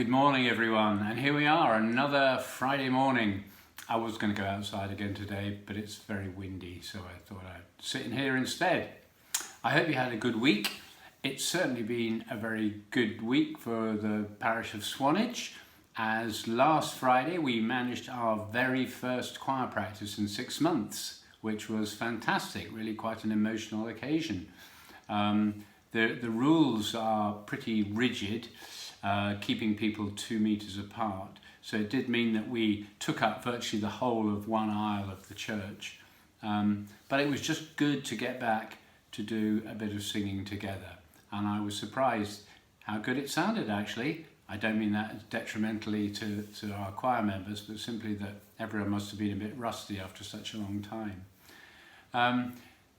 Good morning everyone, and here we are, another Friday morning. I was going to go outside again today, but it's very windy, so I thought I'd sit in here instead. I hope you had a good week. It's certainly been a very good week for the parish of Swanage, as last Friday we managed our very first choir practice in 6 months, which was fantastic, really quite an emotional occasion. The rules are pretty rigid, keeping people 2 meters apart. So it did mean that we took up virtually the whole of one aisle of the church. But it was just good to get back to do a bit of singing together. And I was surprised how good it sounded actually. I don't mean that detrimentally to our choir members, but simply that everyone must have been a bit rusty after such a long time.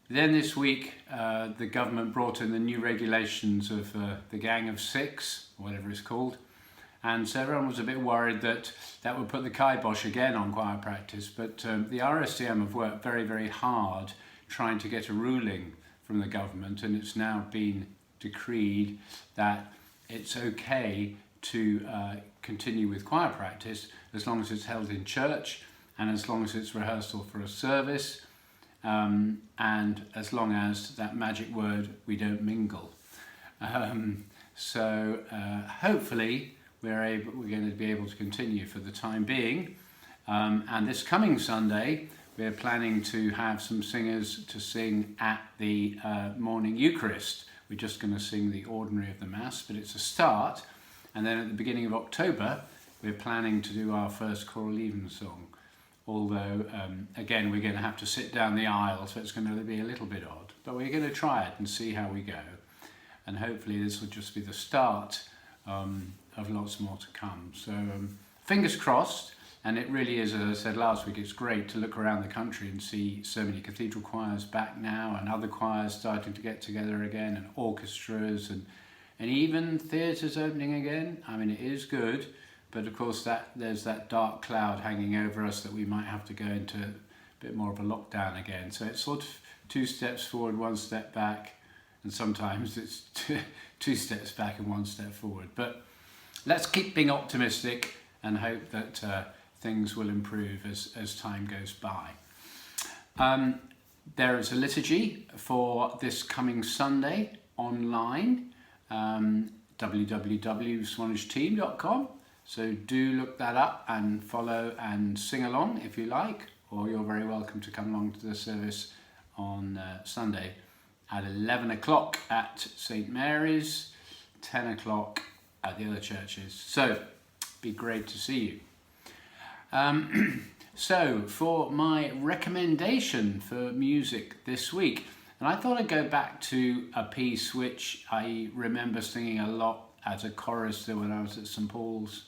Then this week, the government brought in the new regulations of the Gang of Six, whatever it's called. And so everyone was a bit worried that that would put the kibosh again on choir practice. But the RSCM have worked very, very hard trying to get a ruling from the government. And it's now been decreed that it's okay to continue with choir practice as long as it's held in church and as long as it's rehearsal for a service. And as long as that magic word, we don't mingle. So hopefully we're going to be able to continue for the time being. And this coming Sunday, we're planning to have some singers to sing at the morning Eucharist. We're just going to sing the ordinary of the Mass, but it's a start. And then at the beginning of October, we're planning to do our first choral evensong. Although, again, we're going to have to sit down the aisle, so it's going to be a little bit odd. But we're going to try it and see how we go. And hopefully this will just be the start of lots more to come. So fingers crossed. And it really is, as I said last week, it's great to look around the country and see so many cathedral choirs back now and other choirs starting to get together again, and orchestras and even theatres opening again. I mean, it is good. But of course, there's that dark cloud hanging over us that we might have to go into a bit more of a lockdown again. So it's sort of 2 steps forward, 1 step back, and sometimes it's 2 steps back and 1 step forward. But let's keep being optimistic and hope that things will improve as time goes by. There is a liturgy for this coming Sunday online, www.swanageteam.com. So do look that up and follow and sing along if you like, or you're very welcome to come along to the service on Sunday at 11 o'clock at St. Mary's, 10 o'clock at the other churches. So be great to see you. So for my recommendation for music this week, and I thought I'd go back to a piece which I remember singing a lot as a chorister when I was at St. Paul's.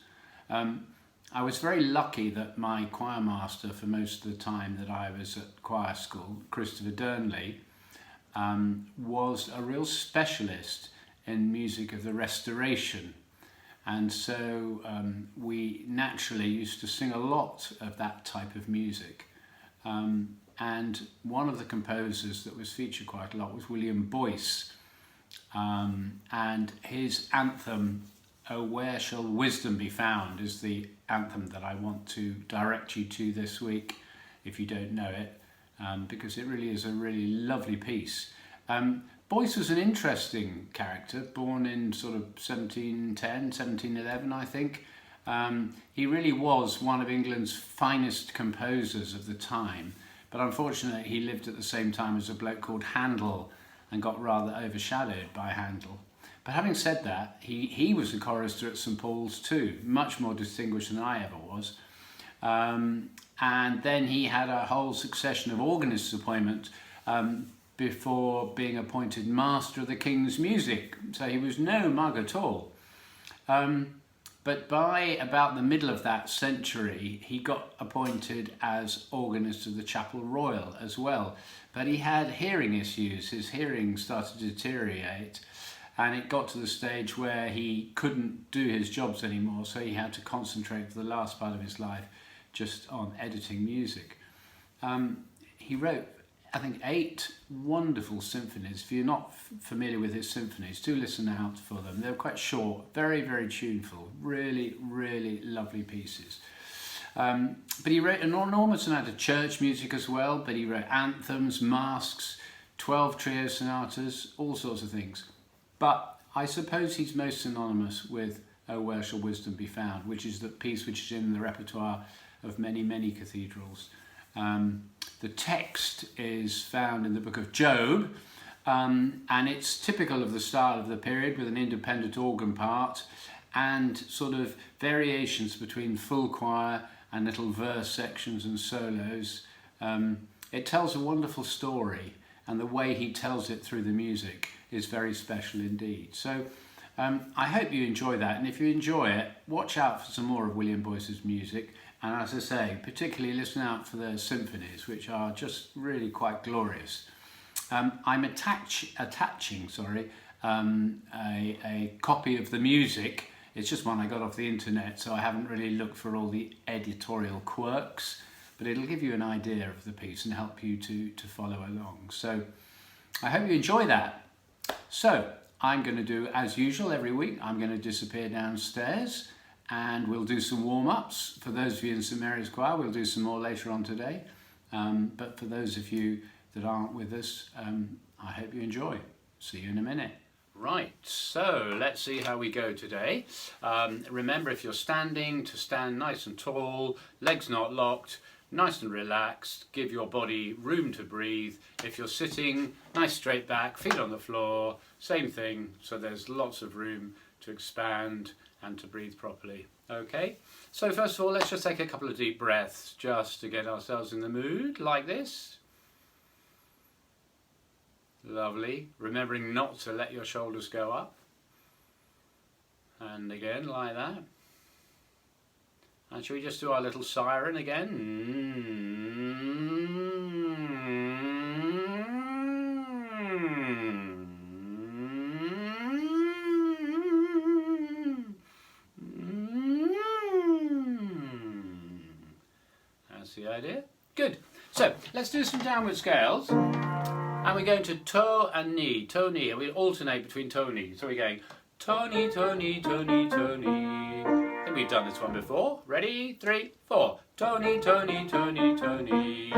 I was very lucky that my choir master for most of the time that I was at choir school, Christopher Durnley, was a real specialist in music of the Restoration. And so we naturally used to sing a lot of that type of music. And one of the composers that was featured quite a lot was William Boyce. And his anthem, "Oh, Where Shall Wisdom Be Found," is the anthem that I want to direct you to this week, if you don't know it, because it really is a really lovely piece. Boyce was an interesting character, born in sort of 1710, 1711, I think. He really was one of England's finest composers of the time, but unfortunately he lived at the same time as a bloke called Handel and got rather overshadowed by Handel. But having said that, he was a chorister at St. Paul's too, much more distinguished than I ever was. And then he had a whole succession of organist appointments before being appointed Master of the King's Music. So he was no mug at all. But by about the middle of that century, he got appointed as organist of the Chapel Royal as well. But he had hearing issues. His hearing started to deteriorate. And it got to the stage where he couldn't do his jobs anymore, so he had to concentrate for the last part of his life just on editing music. He wrote, I think, 8 wonderful symphonies. If you're not familiar with his symphonies, do listen out for them. They're quite short, very, very tuneful, really, really lovely pieces. But he wrote an enormous amount of church music as well, but he wrote anthems, masques, 12 trio sonatas, all sorts of things. But I suppose he's most synonymous with O Where Shall Wisdom Be Found, which is the piece which is in the repertoire of many, many cathedrals. The text is found in the book of Job, and it's typical of the style of the period, with an independent organ part and sort of variations between full choir and little verse sections and solos. It tells a wonderful story, and the way he tells it through the music is very special indeed. So I hope you enjoy that, and if you enjoy it, watch out for some more of William Boyce's music, and as I say, particularly listen out for the symphonies, which are just really quite glorious. I'm attaching a copy of the music. It's just one I got off the internet, so I haven't really looked for all the editorial quirks, but it'll give you an idea of the piece and help you to follow along. So I hope you enjoy that. So I'm going to do, as usual, every week, I'm going to disappear downstairs and we'll do some warm-ups. For those of you in St Mary's Choir, we'll do some more later on today. But for those of you that aren't with us, I hope you enjoy. See you in a minute. Right, so let's see how we go today. Remember, if you're standing, to stand nice and tall, legs not locked, nice and relaxed, give your body room to breathe. If you're sitting, nice straight back, feet on the floor, same thing, so there's lots of room to expand and to breathe properly. Okay, so first of all, let's just take a couple of deep breaths just to get ourselves in the mood, like this. Lovely. Remembering not to let your shoulders go up. And again, like that. And shall we just do our little siren again? That's the idea. Good. So, let's do some downward scales. And we're going to toe and knee, and we alternate between toe and knee. So we're going toe, knee, toe, knee, toe, knee, toe, knee. I think we've done this one before. Ready? 3, 4. Toe, knee, toe, knee, toe, knee, toe, knee.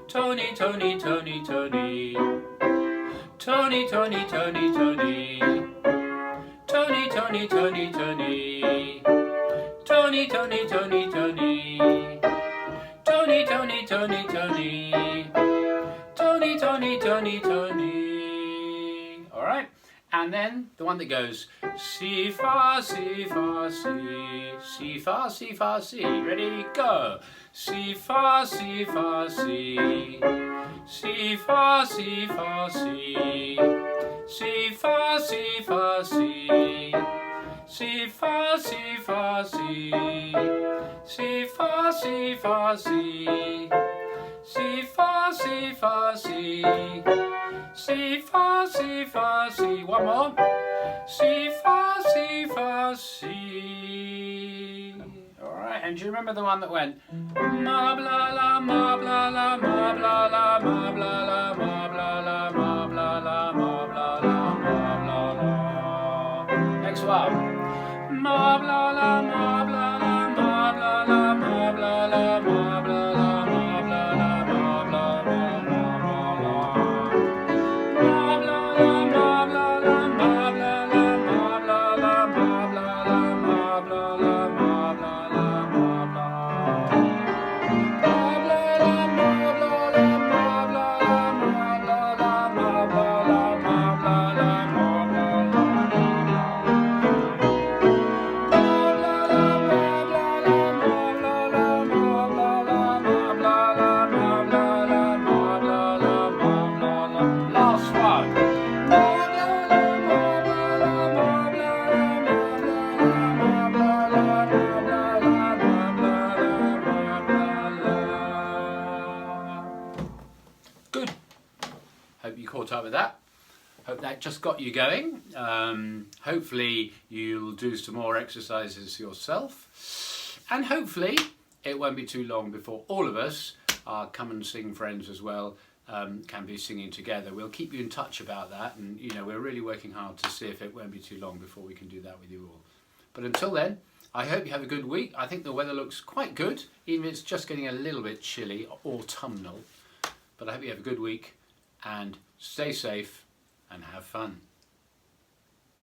Toe, knee, toe, knee, toe, knee, toe, knee. Toe, knee, toe, knee, toe, knee, toe, knee. Toe, knee, toe, knee, toe, knee, toe, knee. Toe, knee, toe, knee, toe, knee, toe, knee. Toe, knee, toe, knee, toe, knee, toe, knee. Tony, Tony, Tony, Tony. All right, and then the one that goes si fa si fa si, si fa si fa si. Ready, go. Si fa si fa si, si fa si fa si, si fa si fa si, si fa si fa si, si fa si fa si. Si fa si fa si, si fa si fa si. One more. Si fa si fa si. All right, and do you remember the one that went ma bla la ma bla la ma bla la ma bla la ma bla la ma bla la ma bla la ma bla la. Next one. Ma bla la ma bla la ma bla la ma bla la ma bla la. Up with that. Hope that just got you going. Hopefully you'll do some more exercises yourself, and hopefully it won't be too long before all of us, our Come and Sing friends as well, can be singing together. We'll keep you in touch about that, and you know, we're really working hard to see if it won't be too long before we can do that with you all. But until then, I hope you have a good week. I think the weather looks quite good, even if it's just getting a little bit chilly, autumnal. But I hope you have a good week and stay safe and have fun.